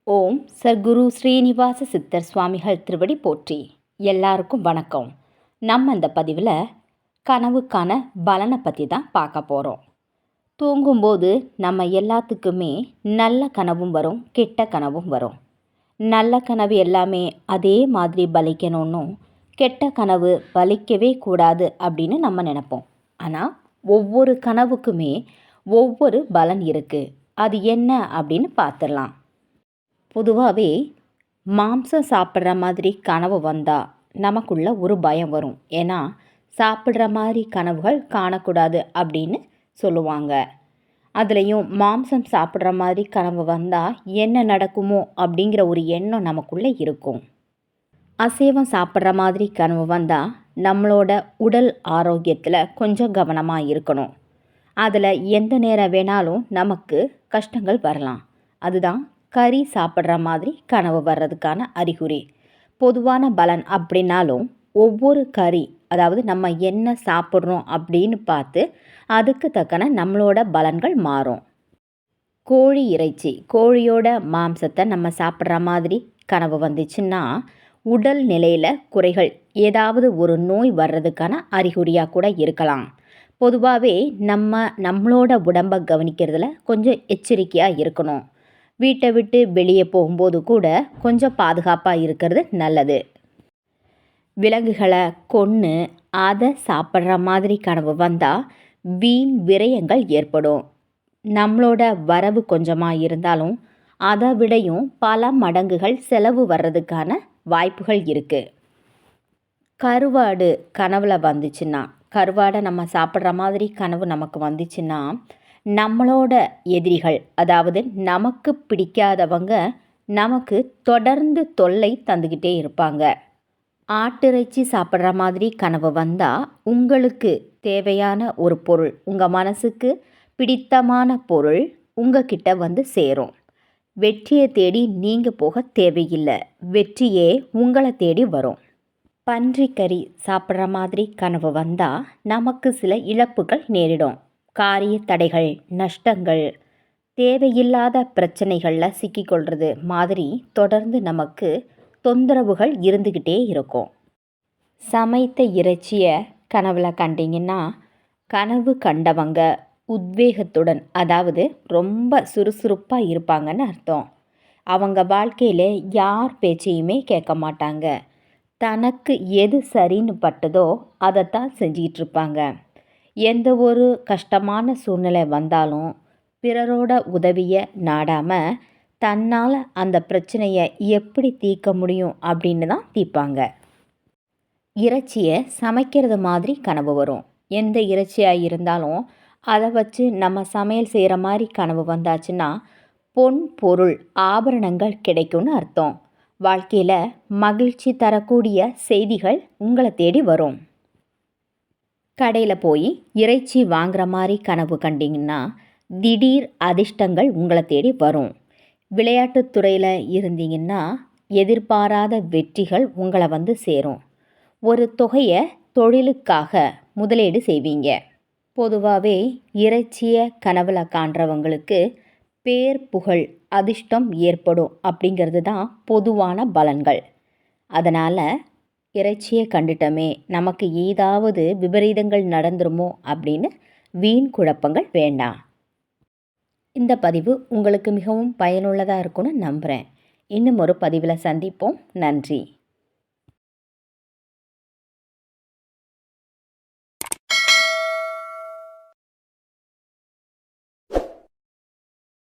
ஓம் சர்க்குரு ஸ்ரீனிவாச சித்தர் சுவாமிகள் திருவடி போற்றி. எல்லாருக்கும் வணக்கம். நம்ம இந்த பதிவில் கனவுக்கான பலனை பற்றி தான் பார்க்க போகிறோம். தூங்கும்போது நம்ம எல்லாத்துக்குமே நல்ல கனவும் வரும், கெட்ட கனவும் வரும். நல்ல கனவு எல்லாமே அதே மாதிரி பலிக்கணும்னும், கெட்ட கனவு பலிக்கவே கூடாது அப்படின்னு நம்ம நினைப்போம். ஆனால் ஒவ்வொரு கனவுக்குமே ஒவ்வொரு பலன் இருக்குது. அது என்ன அப்படின்னு பார்த்துடலாம். பொதுவாகவே மாம்சம் சாப்பிட்ற மாதிரி கனவு வந்தால் நமக்குள்ள ஒரு பயம் வரும். ஏன்னா சாப்பிட்ற மாதிரி கனவுகள் காணக்கூடாது அப்படின்னு சொல்லுவாங்க. அதுலேயும் மாம்சம் சாப்பிட்ற மாதிரி கனவு வந்தால் என்ன நடக்குமோ அப்படிங்கிற ஒரு எண்ணம் நமக்குள்ளே இருக்கும். அசைவம் சாப்பிட்ற மாதிரி கனவு வந்தால் நம்மளோட உடல் ஆரோக்கியத்தில் கொஞ்சம் கவனமாக இருக்கணும். அதில் எந்த நேரம் வேணாலும் நமக்கு கஷ்டங்கள் வரலாம். அதுதான் கறி சாப்பிட்ற மாதிரி கனவு வர்றதுக்கான அறிகுறி. பொதுவான பலன் அப்படின்னாலும் ஒவ்வொரு கறி, அதாவது நம்ம என்ன சாப்பிட்றோம் அப்படின்னு பார்த்து அதுக்கு தக்கன நம்மளோட பலன்கள் மாறும். கோழி இறைச்சி, கோழியோட மாம்சத்தை நம்ம சாப்பிட்ற மாதிரி கனவு வந்துச்சுன்னா உடல் நிலையில் குறைகள், ஏதாவது ஒரு நோய் வர்றதுக்கான அறிகுறியாக கூட இருக்கலாம். பொதுவாகவே நம்மளோட உடம்பை கவனிக்கிறதுல கொஞ்சம் எச்சரிக்கையாக இருக்கணும். வீட்டை விட்டு வெளியே போகும்போது கூட கொஞ்சம் பாதுகாப்பாக இருக்கிறது நல்லது. விலங்குகளை கொன்று அதை சாப்பிட்ற மாதிரி கனவு வந்தால் வீண் விரயங்கள் ஏற்படும். நம்மளோட வரவு கொஞ்சமாக இருந்தாலும் அதை விடையும் பல மடங்குகள் செலவு வர்றதுக்கான வாய்ப்புகள் இருக்குது. கருவாடு கனவுல வந்துச்சுன்னா, கருவாடை நம்ம சாப்பிட்ற மாதிரி கனவு நமக்கு வந்துச்சுன்னா நம்மளோட எதிரிகள், அதாவது நமக்கு பிடிக்காதவங்க நமக்கு தொடர்ந்து தொல்லை தந்துக்கிட்டே இருப்பாங்க. ஆட்டிறைச்சி சாப்பிட்ற மாதிரி கனவு வந்தால் உங்களுக்கு தேவையான ஒரு பொருள், உங்கள் மனசுக்கு பிடித்தமான பொருள் உங்ககிட்ட வந்து சேரும். வெற்றியை தேடி நீங்கள் போக தேவையில்லை, வெற்றியே உங்களை தேடி வரும். பன்றிக்கறி சாப்பிட்ற மாதிரி கனவு வந்தால் நமக்கு சில இழப்புகள் நேரிடும். காரிய தடைகள், நஷ்டங்கள், தேவையில்லாத பிரச்சனைகளில் சிக்கிக்கொள்வது மாதிரி தொடர்ந்து நமக்கு தொந்தரவுகள் இருந்துக்கிட்டே இருக்கும். சமைத்த இறைச்சியை கனவுல கண்டிங்கன்னா கனவு கண்டவங்க உத்வேகத்துடன், அதாவது ரொம்ப சுறுசுறுப்பாக இருப்பாங்கன்னு அர்த்தம். அவங்க வாழ்க்கையில் யார் பேச்சையுமே கேட்க மாட்டாங்க. தனக்கு எது சரின்னு பட்டதோ அதைத்தான் செஞ்சிகிட்ருப்பாங்க. எந்த ஒரு கஷ்டமான சூழ்நிலை வந்தாலும் பிறரோட உதவியை நாடாமல் தன்னால் அந்த பிரச்சனையை எப்படி தீர்க்க முடியும் அப்படின்னு தான் தீர்ப்பாங்க. இறைச்சியை சமைக்கிறது மாதிரி கனவு வரும். எந்த இறைச்சியாக இருந்தாலும் அதை வச்சு நம்ம சமையல் செய்கிற மாதிரி கனவு வந்தாச்சுன்னா பொன் பொருள் ஆபரணங்கள் கிடைக்கும்னு அர்த்தம். வாழ்க்கையில் மகிழ்ச்சி தரக்கூடிய செய்திகள் உங்களை தேடி வரும். கடையில் போய் இறைச்சி வாங்குற மாதிரி கனவு கண்டிங்கன்னா திடீர் அதிர்ஷ்டங்கள் உங்களை தேடி வரும். விளையாட்டுத்துறையில் இருந்தீங்கன்னா எதிர்பாராத வெற்றிகள் உங்களை வந்து சேரும். ஒரு தொகையை தொழிலுக்காக முதலீடு செய்வீங்க. பொதுவாகவே இறைச்சியை கனவுல காண்றவங்களுக்கு பேர் புகழ் அதிர்ஷ்டம் ஏற்படும் அப்படிங்கிறது தான் பொதுவான பலன்கள். அதனால் இறைச்சியை கண்டுட்டோமே, நமக்கு ஏதாவது விபரீதங்கள் நடந்துருமோ அப்படின்னு வீண் குழப்பங்கள் வேண்டாம். இந்த பதிவு உங்களுக்கு மிகவும் பயனுள்ளதாக இருக்கும்னு நம்புகிறேன். இன்னும் ஒரு பதிவில் சந்திப்போம். நன்றி.